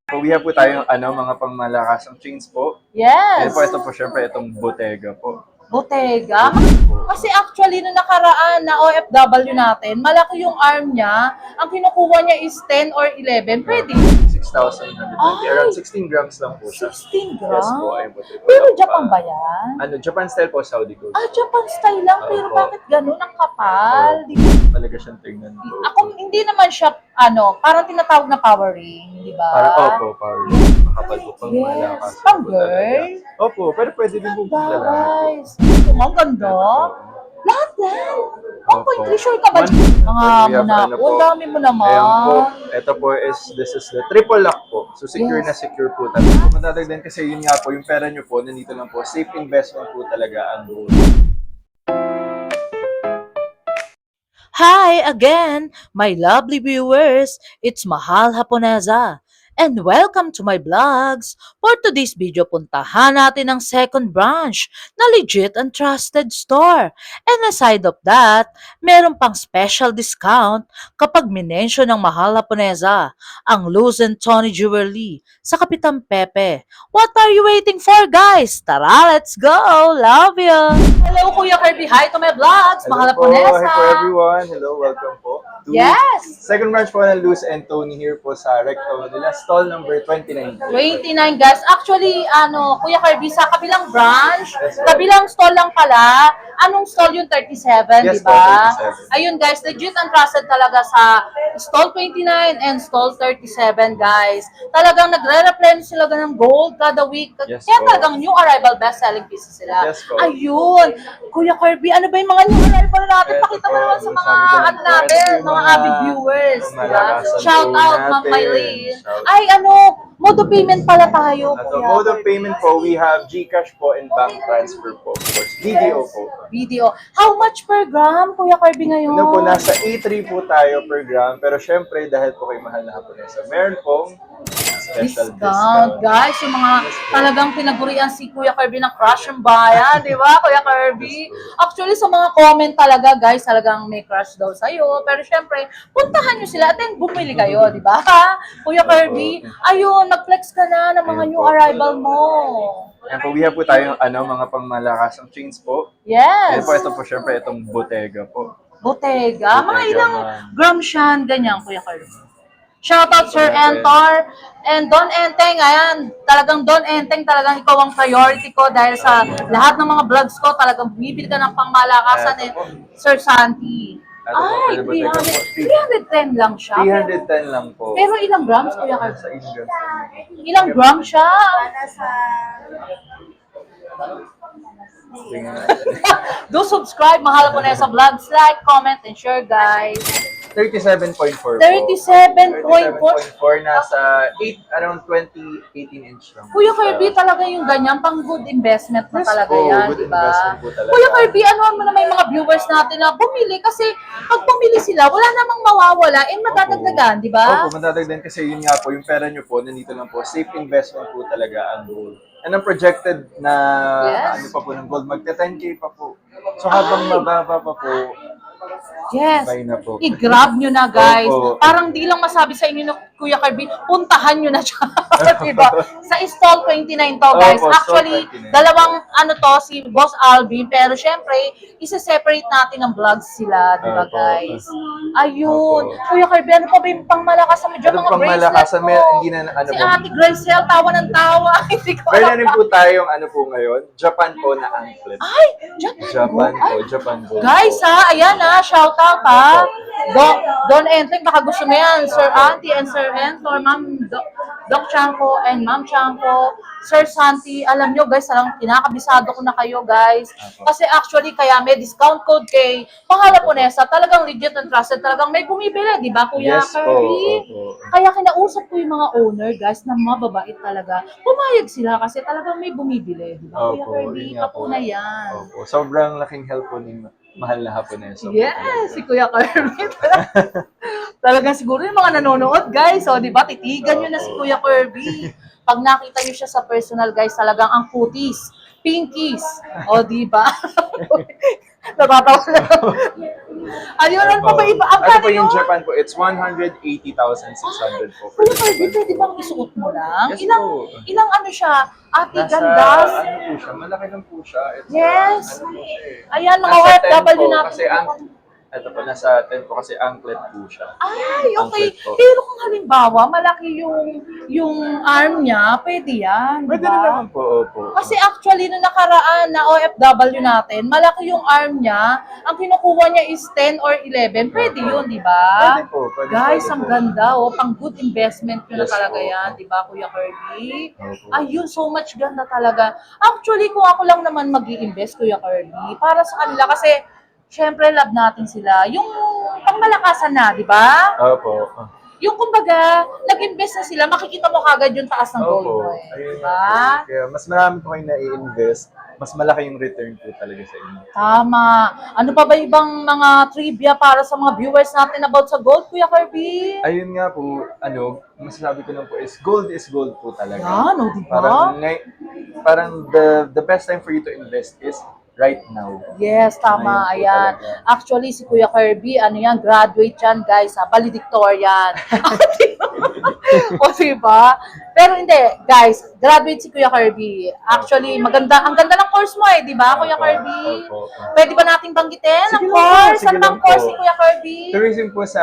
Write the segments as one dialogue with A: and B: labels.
A: So, we have po tayong mga pangmalakasang chains po.
B: Yes.
A: Ito po, syempre, itong Bottega po.
B: Bottega. Kasi actually, nung nakaraan na OFW natin, malaki yung arm niya. Ang kinukuha niya is 10 or 11. Pwede.
A: 6,120.
B: Ay!
A: Around 16 grams lang po siya.
B: 16 grams?
A: Yes po, ayun po.
B: Pero Japan ba yan?
A: Japan style po, Saudi gold.
B: Japan style lang. Pero
A: Opo.
B: bakit ganun ang kapal?
A: Talaga siyang tingnan po.
B: Ako, hindi naman siya, parang tinatawag na power ring, di ba?
A: Para power. Makapal po pang malakas.
B: Yes. Pang girl?
A: Opo, pero pwede din po pang lalaki.
B: Guys. Ang ganda. Lahat yan.
A: Opo.
B: 1.3 sure ka ba? Mga
A: We have
B: muna.
A: ano po.
B: Ang dami mo naman.
A: Ayan po. Ito po this is the triple lock po. So secure na secure po talaga. Madadagdan kasi yun nga po, yung pera nyo po, nandito lang po. Safe investment po talaga ang gold.
B: Hi again, my lovely viewers. It's Mahal Haponesa. And welcome to my vlogs. For today's video, puntahan natin ang second branch na legit and trusted store. And aside of that, meron pang special discount kapag minensyon ng Mahal Haponesa ang Luz and Tony Jewelry sa Kapitan Pepe. What are you waiting for, guys? Tara, let's go! Love you! Hello, Kuya Kirby. Hi to my vlogs. Mahal
A: Hello po.
B: Haponesa.
A: Hi po everyone. Hello, welcome po. To
B: Yes!
A: Second branch po ng Luz and Tony here po sa Recto Manila, stall number 29.
B: 29 guys. Actually, Kuya Kirby, sa kabilang branch,
A: Yes, po.
B: kabilang stall lang pala. Anong stall yung 37,
A: Yes
B: di ba?
A: po, 37.
B: Ayun guys, legit and trusted talaga sa stall 29 and stall 37 guys. Talagang nagre-replenish sila ng gold kada week.
A: Yes,
B: Kaya
A: po.
B: talagang new arrival best-selling pieces sila.
A: Yes, po.
B: Ayun. Kuya Kirby, ano ba yung mga new arrival natin?
A: Eto
B: Pakita mo
A: po,
B: naman sa mga
A: sabi ko lang po,
B: natin,
A: ito yung
B: mga
A: mga
B: avid viewers. Diba?
A: malakasan
B: Shout
A: po
B: out, Ma'am
A: natin.
B: Maylene.
A: Shout
B: Ay, mode of payment pala tayo.
A: At
B: Kuya
A: mode of
B: Kirby.
A: payment po, we have GCash po and bank transfer po. Of course, video po.
B: Video. How much per gram, Kuya Kirby, ngayon?
A: Ano po, nasa A3 po tayo per gram. Pero syempre, dahil po kayo mahal na Haponesa, meron pong special discount.
B: Guys, yung mga talagang pinagurian si Kuya Kirby ng crush ng bayan, di ba, Kuya Kirby? Actually, sa mga comment talaga, guys, talagang may crush daw sa'yo. Pero syempre, puntahan nyo sila at then bumili kayo, di ba? Kuya Kirby, ayun, nag-flex ka na ng mga
A: Ayun
B: new
A: po.
B: arrival mo.
A: Ayan po, we have po tayong mga pangmalakasang chains po.
B: Yes.
A: Ito po, syempre, itong Bottega po.
B: Bottega. Mga
A: Bottega,
B: ilang
A: ma'am.
B: grams yan, ganyan, Kuya Kirby. Shoutout Sir
A: Natin.
B: Entor and Don Enteng. Ayan, talagang Don Enteng, talagang ikaw ang priority ko dahil sa lahat ng mga vlogs ko, talagang bumibili ka ng pangmalakasan
A: Eto po.
B: Sir Santi.
A: Ito po,
B: Ay,
A: ano ba ito po?
B: 310 lang siya.
A: 310 lang po.
B: Pero ilang grams, Kuya
A: Sa
B: Kirby?
A: Indian.
B: Ilang grams siya?
A: Tingnan natin.
B: Do subscribe, Mahal Haponesa Vlogs, like, comment, and share, guys.
A: 37.4 po.
B: 37.4.
A: 37.4 nasa 8, around 18 inch lang.
B: Kuya Kirby, talaga yung ganyan, pang good investment na
A: Yes
B: talaga
A: po,
B: yan,
A: good
B: di ba?
A: investment po talaga.
B: Kuya Kirby, ano mo naman yung mga viewers natin na bumili kasi pag bumili sila, wala namang mawawala and madadagdagan, di ba?
A: Opo, madadagdan kasi yun nga po, yung pera nyo po, nandito lang po, safe investment po talaga ang gold. And ang projected na
B: Yes.
A: ano pa po ng gold, magta-10K pa po. So habang mababa pa po,
B: Yes.
A: buy na po.
B: I-grab nyo na, guys.
A: Opo.
B: Parang di lang masabi sa inyo, Kuya Kirby, puntahan nyo na siya. diba? Sa stall 29 to, guys.
A: Opo, stall
B: Actually,
A: 29.
B: dalawang si Boss Alvin. Pero syempre, isa-separate natin ang vlogs sila, diba,
A: Opo.
B: guys? Ayun.
A: Opo.
B: Kuya Kirby, ano pa ba yung pangmalakas mo dyan?
A: Anong
B: Mga
A: pangmalakas
B: bracelet
A: may
B: mo.
A: hindi na ano
B: Si
A: po.
B: Ate Gracel, tawa ng tawa. Hindi ko
A: Meron
B: alam.
A: rin po tayong ano po ngayon, Japan po na anklet.
B: Ay,
A: Japan
B: Ay,
A: po, Japan po.
B: guys, ayan shout out ha. Don Enteng, baka gusto mo yan. Sir Auntie and Sir Entor, Ma'am Doc Chanko and Ma'am Chanko, Sir Santi, alam nyo guys, alam, kinakabisado ko na kayo guys. Kasi actually, kaya may discount code kay Mahal Haponesa, talagang legit and trusted, talagang may bumibili, di ba Kuya
A: Yes po,
B: Kirby?
A: opo.
B: Kaya kinausap ko yung mga owner guys na mababait talaga. Pumayag sila kasi talagang may bumibili, di ba Kuya
A: Opo,
B: Kirby?
A: yun nga po.
B: Kapuna yan.
A: Opo, sobrang laking help po ni Mahal na Haponesa. po
B: Yes, si
A: talaga.
B: Kuya Kirby. Talagang siguro yung mga nanonood, guys. O, di ba? Titigan nyo na si Kuya Kirby. Pag nakita nyo siya sa personal, guys, talagang ang putis, pinkies. O, di ba? Natatawa na. Ayun, ano pa ba iba? Ang
A: Ano
B: kano
A: po yung
B: yun?
A: Japan po? It's 180,600 po.
B: Kuya Kirby, pwede bang isuot mo lang?
A: Yes
B: Ilang,
A: po.
B: ilang ano siya? Ate
A: Nasa,
B: Gandas?
A: ano po siya, malaki lang po siya. It's,
B: Yes.
A: ano po siya eh.
B: Ayan, mga
A: Nasa 10
B: OFW
A: po,
B: natin.
A: kasi ito po, nasa 10 po kasi anklet po siya.
B: Ay, okay.
A: Anklet po.
B: Pero kung halimbawa, malaki yung arm niya, pwede yan, di
A: Pwede rin
B: ba?
A: naman po, opo.
B: Kasi actually, nung nakaraan na OFW natin, malaki yung arm niya, ang kinukuha niya is 10 or 11, pwede yun, di ba?
A: Pwede po, pwede.
B: Guys,
A: pwede
B: ang
A: po.
B: ganda, oh, pang good investment yun na
A: Yes
B: talaga
A: po.
B: yan, di ba, Kuya Kirby?
A: Opo.
B: Ayun, so much ganda talaga. Actually, kung ako lang naman mag-i-invest, Kuya Kirby, para sa kanila, kasi, syempre, love natin sila. Yung pangmalakasan na, di ba?
A: Opo.
B: Yung kumbaga, nag-invest na sila, makikita mo kagad yung taas ng gold
A: Opo.
B: mo eh.
A: Ayun
B: Di
A: nga
B: ba?
A: po. Kaya mas marami po kayo na-i-invest, mas malaki yung return po talaga sa inyo.
B: Tama. Ano pa ba ibang mga trivia para sa mga viewers natin about sa gold, Kuya Kirby?
A: Ayun nga po, masasabi ko lang po is gold po talaga.
B: Yan, o, di ba?
A: Parang the best time for you to invest is right now.
B: Yes, tama.
A: Ayun po
B: Ayan.
A: talaga.
B: Actually, si Kuya Kirby, ano yan, graduate yan, guys, ha? Valedictorian. O, diba? Pero hindi, guys, graduate si Kuya Kirby. Actually, maganda, ang ganda ng course mo eh, di ba, Kuya
A: Opo,
B: Kirby?
A: opo.
B: Pwede ba nating banggitin ang
A: Sige lang po,
B: course?
A: sige
B: Ano
A: lang
B: bang course
A: po.
B: ni Kuya Kirby?
A: Tourism po sa,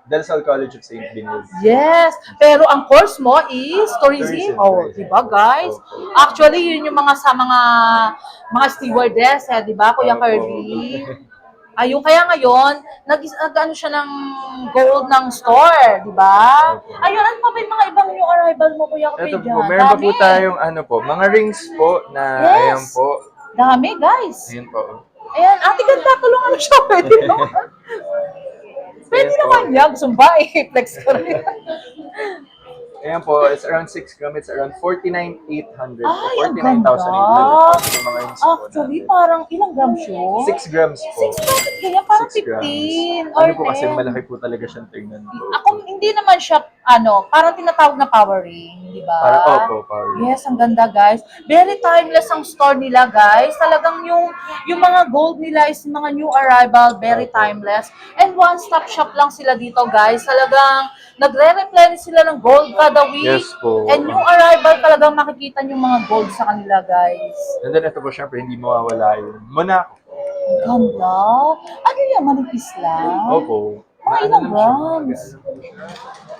A: Del Sol College of St. Benilde.
B: Yes, pero ang course mo is tourism. Oh,
A: Tourism.
B: 'di ba, guys?
A: Opo.
B: Actually, yun yung mga sa mga stewardess, 'di ba, Kuya
A: Opo.
B: Kirby? Ayun, kaya ngayon, nag-ano siya ng gold ng store, 'di ba?
A: Opo.
B: Ayun, ano pa ba yung mga ibang new arrival mo, Kuya
A: Ito
B: Kirby?
A: po, meron pa po tayong mga rings po na,
B: Yes.
A: ayan po.
B: Dami, guys.
A: Ayan po.
B: Ayan, ate ganda, tulungan mo siya. Pwede naman. Pwede
A: Ayan po.
B: naman yan. Gusto mo ba? I-flex ko rin.
A: Ayan po, it's around 6 grams, it's around 49,800 po.
B: Ay, ang
A: 49,800
B: ganda.
A: po yung mga rings po
B: Actually,
A: natin.
B: parang ilang grams yun?
A: 6 grams po.
B: 6 bakit kaya? Parang
A: 6 grams.
B: 15 or
A: Ano po kasi
B: 10.
A: malaki po talaga siyang tingnan po.
B: Ako, hindi naman siya, parang tinatawag na power ring, di ba?
A: Parang opo, power.
B: Yes, ang ganda, guys. Very timeless ang store nila, guys. Talagang yung mga gold nila is mga new arrival, very
A: Opo.
B: timeless. And one-stop shop lang sila dito, guys. Talagang nagre-replenish sila ng gold kada week.
A: Yes po.
B: And new arrival, talagang makikita yung mga gold sa kanila, guys.
A: And then ito po, syempre, hindi mawawala yung Monaco.
B: Ganda. Ano yan, manipis lang?
A: Opo.
B: Mga
A: Maano
B: ilang
A: lang siya,
B: grams?
A: magaan po siya.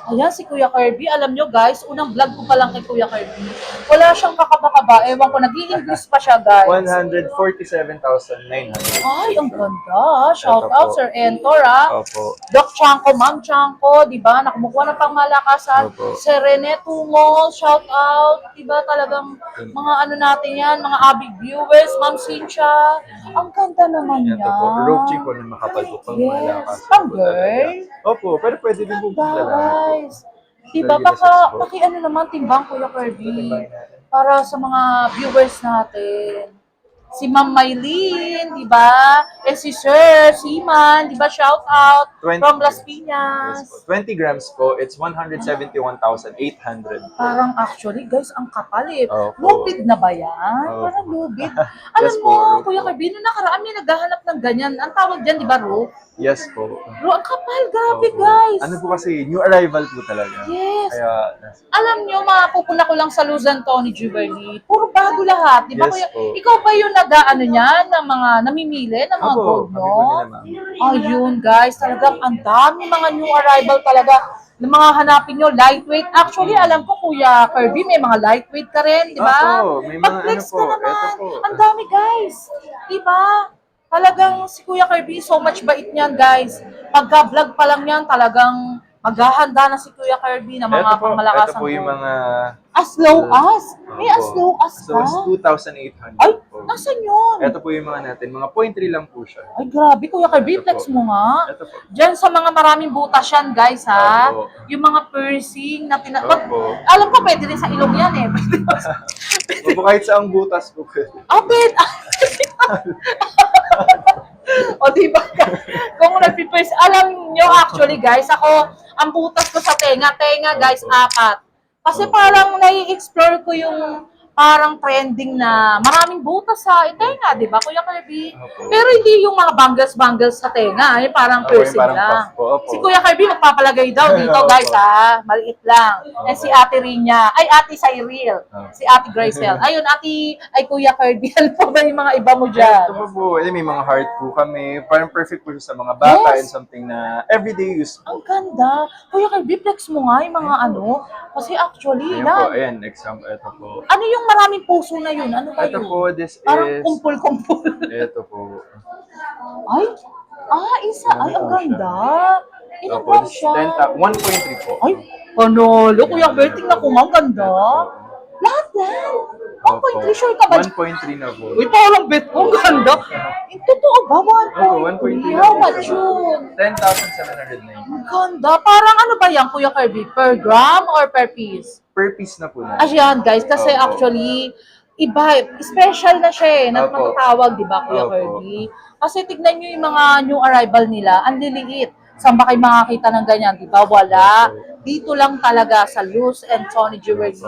B: Ayan, si Kuya Kirby. Alam nyo guys, unang vlog ko pa lang kay Kuya Kirby. Wala siyang kakaba-kaba. Ewan ko, nag-i-English pa siya, guys.
A: 147,900.
B: Ay, ang ganda. Shout
A: Ito
B: out,
A: po.
B: Sir Entor, ah.
A: Opo.
B: Doc Chanko, Ma'am Chanko, di ba? Nakumukuha ng pangmalakasan.
A: Opo.
B: Sir Rene Tungo, shout out. Di ba talagang mga ano natin yan, mga abig viewers, Ma'am Cynthia. Ang ganda naman
A: Yan
B: niya.
A: to po. Rope chick po na makapal po pang
B: Yes.
A: malakas.
B: Pang girl?
A: Opo, pero pwede din po pang
B: Ganda,
A: lalaki po.
B: guys. Diba,
A: Lagi na
B: baka,
A: size po.
B: ano naman, timbang, Kuya Kirby.
A: Timbangin natin.
B: Para sa mga viewers natin. Si Ma'am Maylene, di ba? Eh si Sir Seaman, di ba? Shout out
A: 20
B: from Las
A: Yes
B: Piñas.
A: po. 20 grams po, it's 171,800.
B: Parang actually, guys, ang kapal eh.
A: Opo.
B: Lubid na ba yan?
A: Opo.
B: Parang lubid. Alam
A: Yes
B: mo,
A: po, Ro.
B: Kuya Kirby, nung nakaraan may naghahanap ng ganyan. Ang tawag dyan, di ba, Ro?
A: Yes po.
B: Ro, ang kapal. Grabe,
A: Opo.
B: guys.
A: Ano po kasi, new arrival po talaga.
B: Yes.
A: Kaya,
B: Alam nyo, mapupuna ko lang sa Luzon, Tony Jubilee. Puro bago lahat. Di ba,
A: Yes
B: Kuya?
A: po.
B: Ikaw ba yung nag-ano niyan, ng mga namimili, ng mga
A: Opo,
B: gold,
A: kami
B: no?
A: po nila, ma'am.
B: Ayun, guys. Talagang ang dami mga new arrival talaga ng mga hanapin nyo, lightweight. Actually, alam ko, Kuya Kirby, may mga lightweight ka rin, di ba?
A: Opo, may mga
B: Pag-flex
A: ano po,
B: ka naman.
A: eto po.
B: Ang dami, guys. Di ba? Talagang si Kuya Kirby, so much bait niyan, guys. Pagka-vlog pa lang yan, talagang maghahanda na si Kuya Kirby ng mga
A: Ito
B: pangmalakasang
A: po yung
B: gold.
A: mga...
B: As low as? May as
A: Opo.
B: low as
A: So,
B: ka?
A: it's 2,800
B: Ay,
A: po.
B: nasan yun?
A: Ito po yung mga natin, mga 0.3 lang po siya.
B: Ay, grabe, Kuya Kirby,
A: Ito
B: flex
A: po.
B: mo nga.
A: Ito po.
B: Diyan sa mga maraming butas yan, guys, ha?
A: Opo.
B: Yung mga piercing na
A: Opo.
B: Alam ko, pwede rin sa ilong yan, eh.
A: Opo, kahit saang butas po.
B: Apit! O, diba? Kung nagpipirce, alam nyo, actually, guys, ako, ang butas ko sa tenga, guys,
A: Opo.
B: 4. Kasi
A: Opo.
B: parang nai-explore ko yung parang trending na maraming butas sa tenga, di ba, Kuya Kirby?
A: Opo.
B: Pero hindi yung mga bangles-bangles sa tenga, yung parang
A: Opo, yung
B: piercing
A: parang
B: lang.
A: puff po, opo.
B: Si Kuya Kirby magpapalagay daw dito,
A: Opo.
B: guys, ha? Maliit lang. And si Ate Rinya, ay Ate Cyril, si Ate Gracel. Ayun, ay Kuya Kirby, ano pa ba yung mga iba mo dyan?
A: Ito po, may mga heart po kami. Parang perfect po siya sa mga bata
B: Yes.
A: and something na everyday use po.
B: Ang ganda. Kuya Kirby, flex mo nga yung mga ano. Kasi actually,
A: Ayan po,
B: yan.
A: ayan, example, ito po.
B: Ano yung maraming puso na yun? Ano ba
A: Ito
B: yun?
A: po, this
B: Parang
A: is,
B: kumpul-kumpul.
A: ito po.
B: Ay, isa. Ay, ang ganda. Ilang
A: Opo,
B: grams
A: this
B: siya?
A: 1.3 po.
B: Ay, panalo. Kuya Kirby, tingnan ko nga, ang ganda. Lahat yan. 1.3, sure ka ba?
A: 1.3 na po.
B: Uy, parang bet ko, ang ganda. Totoo ba?
A: Opo,
B: 1.3.
A: 1.3
B: How
A: na po
B: much
A: siya.
B: yun?
A: 10,790.
B: Ang ganda. Parang ano ba yan, Kuya Kirby? Per gram or per piece?
A: Per piece na po na.
B: Ayan, guys, kasi
A: Opo.
B: actually, iba, special na siya na
A: Opo.
B: matatawag, di ba, Kuya
A: Opo.
B: Kirby? Kasi tignan nyo yung mga new arrival nila, ang liliit. Saan ba kayo makakita ng ganyan, di ba? Wala. Dito lang talaga sa Luz and Tony Jewelry.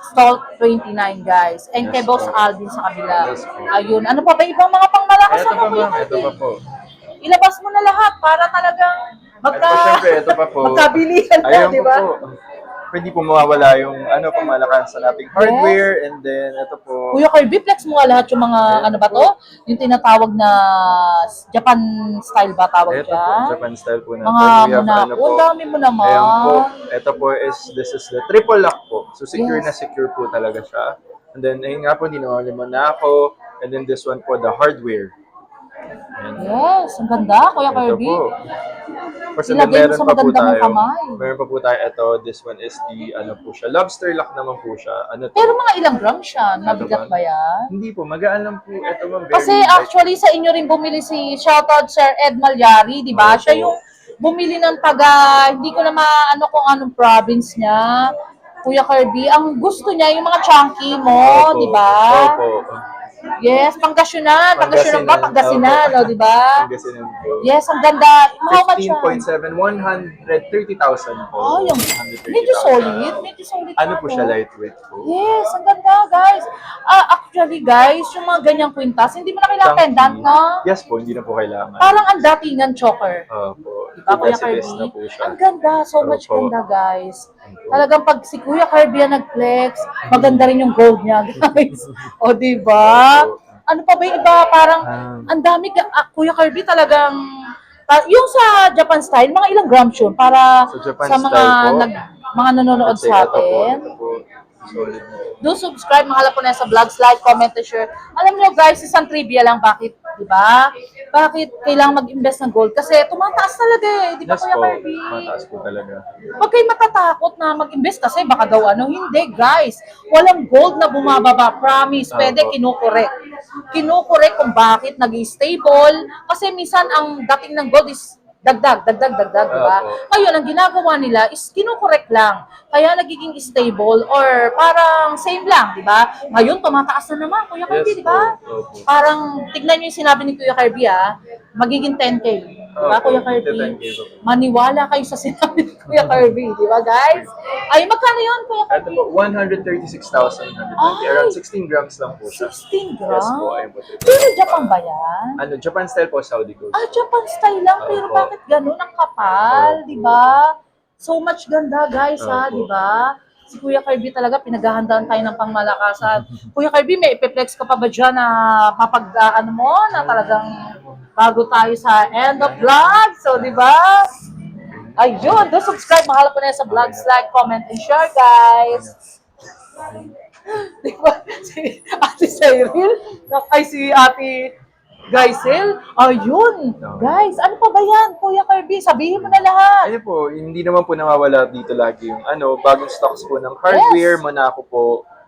B: Stall 29, guys. And kay
A: Yes,
B: Boss
A: po.
B: Alvin sa kabila.
A: Yes, po.
B: Ayun. Ano pa ba ibang mga pangmalakas
A: Ito
B: mo,
A: pa
B: Kuya
A: ma'am, ito
B: Kirby?
A: pa po.
B: Ilabas mo na lahat para talagang
A: Ito po, syempre, ito pa po.
B: magkabilihan na,
A: Ayun
B: di
A: po
B: ba?
A: po. Pwede po mawawala yung pamalakas sa nating hardware and then ito po.
B: Kuya Kirby, flex mo nga lahat yung mga, ano ba to? Yung tinatawag na Japan style ba tawag
A: Ito po,
B: dyan?
A: Japan style po na.
B: Mga muna, ang dami mo naman.
A: Ayan po. Ito po this is the triple lock po. So secure na secure po talaga siya. And then, ayun nga po, hindi naman na ako. And then this one po, the hardware. Ayan.
B: Yes, ang ganda, Kuya
A: Ito
B: Kirby.
A: po. Kasi
B: Ilagay mo sa maganda mong kamay.
A: Meron pa po tayo. Ito, this one is the, ano po siya, lobster lock naman po siya. Ano to?
B: Pero mga ilang gram siya? Mabigat ba yan?
A: Hindi po, magaan lang po. Ito ma'am, very
B: Kasi
A: light.
B: actually sa inyo rin bumili si shoutout Sir Ed Malyari, di ba?
A: Opo.
B: Siya yung bumili ng taga, hindi ko na maano kung anong province niya. Kuya Kirby, ang gusto niya yung mga chunky mo,
A: Opo.
B: di ba?
A: Opo.
B: Yes, Pangasinan. Pangasinan ba? Pangasinan,
A: Opo.
B: o, di ba?
A: Pangasinan po.
B: Yes, ang ganda. How much siya?
A: 15.7, 130,000 po.
B: Oh, yung
A: 130,000.
B: medyo solid. Medyo solid
A: Ano
B: siya,
A: po
B: no?
A: siya, lightweight po.
B: Yes, ang ganda, guys. Actually, guys, yung mga ganyang kwintas, hindi mo na kailangan
A: Chunky.
B: pendant, no?
A: Yes po, hindi na po kailangan.
B: Parang ang datingan choker.
A: Opo.
B: Diba, Kuya
A: Decibels
B: Kirby?
A: na po siya.
B: Ang ganda. So much
A: Opo.
B: ganda, guys. Talagang pag si Kuya Kirby ang nag-flex, maganda rin yung gold niya, guys. O, diba? Ano pa ba yung iba? Parang, ang dami, Kuya Kirby talagang, yung sa Japan style, mga ilang grams yun para
A: Sa Japan
B: sa mga
A: style po,
B: mga nanonood
A: Kasi
B: sa
A: ito po,
B: atin.
A: ito po. Solid na.
B: Do subscribe, mga Laponesa Vlogs, like, comment, and share. Alam niyo guys, isang trivia lang, bakit, di ba? Bakit kailangan mag-invest ng gold? Kasi tumataas talaga eh, di ba
A: Yes
B: Kuya
A: po,
B: Kirby?
A: mataas po talaga.
B: Huwag kayo matatakot na mag-invest kasi baka daw ano. Hindi guys, walang gold na bumababa. Promise, pwede
A: Opo.
B: kinukorek. Kinukorek kung bakit nag-stable. Kasi minsan ang dating ng gold is dagdag, di ba?
A: Opo.
B: Ngayon, ang ginagawa nila is kinukorek lang. Kaya nagiging stable or parang same lang, di ba? Ngayon, tumataas na naman, Kuya Kirby,
A: Yes
B: di ba?
A: po, opo.
B: Parang, tignan nyo yung sinabi ni Kuya Kirby, magiging 10K. Di ba,
A: Opo,
B: Kuya Kirby?
A: 10K po.
B: Maniwala kayo sa sinabi ni Kuya Kirby, di ba, guys? Ay, magkano yun, Kuya
A: Ito
B: Kirby?
A: po, 136,120.
B: Ay!
A: Around 16 grams lang po siya.
B: 16 grams?
A: Yes po, ayun po.
B: Pero Japan ba yan?
A: Ano, Japan style po, Saudi Gold.
B: Japan style lang, pero
A: Opo.
B: bakit ganun ang kapal,
A: Opo.
B: di ba? So much ganda, guys, ha,
A: Opo.
B: di ba? Si Kuya Kirby talaga, pinaghahandaan tayo ng pangmalakasan. Kuya Kirby, may ipiplex ka pa ba dyan na ano mo, na talagang bago tayo sa end of vlog? So, di ba? Ayun, do subscribe, mahal po na sa vlogs, like, comment, and share, guys. Di ba? Si Ate Cyril, ay si Ate Gaisel, ayun. Guys, ano pa ba yan, Kuya Kirby? Sabihin mo na lahat.
A: Ayun po, hindi naman po nawawala dito lagi yung bagong stocks po ng hardware,
B: Yes.
A: Monaco po.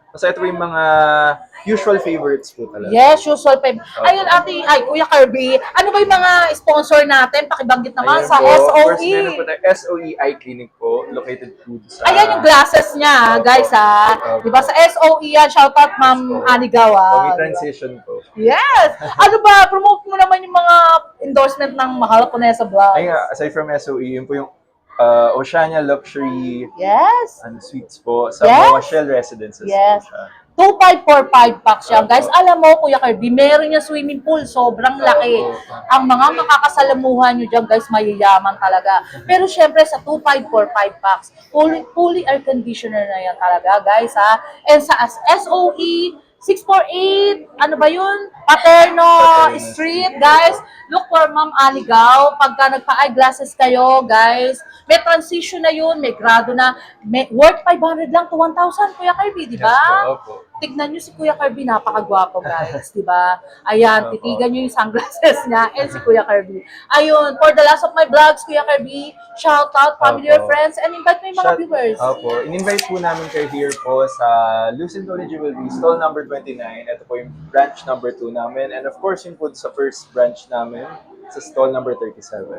A: Kasi ito yung mga usual favorites po talaga.
B: Yes, usual pay. Ayun, Kuya Kirby, ano ba yung mga sponsor natin? Pakibanggit naman
A: Ayan
B: sa
A: po. First,
B: SOE.
A: meron po tayo SOE Eye Clinic po, located po sa...
B: Ayan yung glasses niya,
A: Opo.
B: guys, ha?
A: Opo.
B: Diba sa SOE yan? Shoutout, Ma'am
A: Opo.
B: Anigawa.
A: May transition po.
B: Yes! Ano ba? Promote mo naman yung mga endorsement ng Mahal ko na sa vlog.
A: Ay nga, aside from SOE, yun po yung Oceania Luxury
B: Yes!
A: Suites po sa
B: Yes.
A: mga Shell Residences
B: Yes.
A: po siya.
B: 2545 packs yan, guys. Alam mo, Kuya Kirby, meron niya swimming pool. Sobrang laki. Ang mga makakasalamuhan nyo dyan, guys, mayayaman talaga. Pero syempre, sa 2545 packs, fully air conditioner na yan talaga, guys, ha? And sa SOE 648, ano ba yun? Paterno Street, guys. Look for Ma'am Aligaw. Pagka nagpa-eyeglasses kayo, guys, may transition na yun, may grado na, may worth 500 lang to 1,000, Kuya Kirby, di ba?
A: Yes po, opo.
B: Tignan nyo si Kuya Kirby, napakagwapo, guys, di ba? Ayan,
A: Opo.
B: titigan nyo yung sunglasses niya and si Kuya Kirby. Ayun, for the last of my vlogs, Kuya Kirby, shout out, family or
A: Opo.
B: friends, and invite mo yung mga viewers.
A: Opo. In-invite po namin kayo here po sa Lucent Knowledge Jewelry, stall number 29. Ito po yung branch number 2 namin. And of course, yun po sa first branch namin sa stall number 37.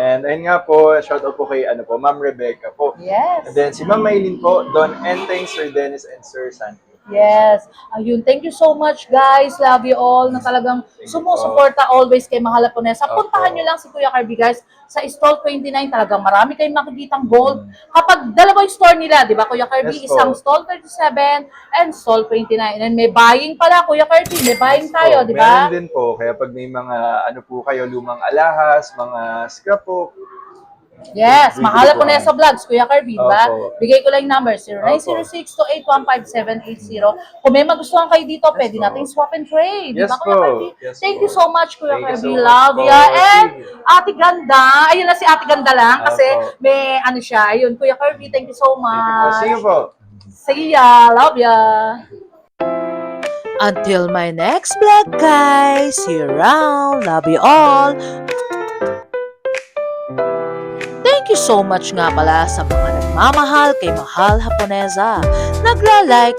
A: And ayun nga po, shout out po kay Ma'am Rebecca po.
B: Yes.
A: And then si Ma'am Maylin po, Don Enteng, Sir Dennis, and Sir Santi.
B: Yes. Ayun, thank you so much, guys. Love you all na talagang sumusuporta always kay Mahal Japonesa. Puntahan nyo lang si Kuya Kirby, guys, sa stall 29. Talagang marami kayong makikitang gold. Kapag dalawa yung store nila, di ba, Kuya Kirby?
A: Yes po.
B: Isang stall 37 and stall 29. And may buying pala, Kuya Kirby. May buying tayo, di ba?
A: Meron din po, kaya pag may mga po kayo, lumang alahas, mga scrapbook.
B: Yes,
A: Bibili
B: Mahal
A: po
B: Japonesa Vlogs, Kuya Kirby, di ba?
A: Opo.
B: Bigay ko lang yung number, 0906-2815-780. Kung may magustuhan kayo dito, pwede
A: po.
B: natin swap and trade.
A: Yes
B: di ba, Kuya
A: po.
B: Kirby?
A: Yes
B: Thank
A: po.
B: you so much, Kuya
A: Thank you
B: Kirby.
A: so much
B: Love
A: po.
B: ya. And
A: Sige.
B: Ate Ganda, ayun na si Ate Ganda lang kasi
A: Opo.
B: may ano siya. Ayun, Kuya Kirby, thank you so
A: Thank you po.
B: much.
A: See you po.
B: See ya. Love ya.
C: Until my next vlog, guys. See you around. Love you all. Thank you so much nga pala sa mga nagmamahal kay Mahal Japonesa. Nagla-like,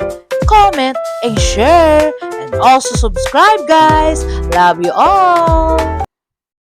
C: comment, and share. And also subscribe, guys. Love you all.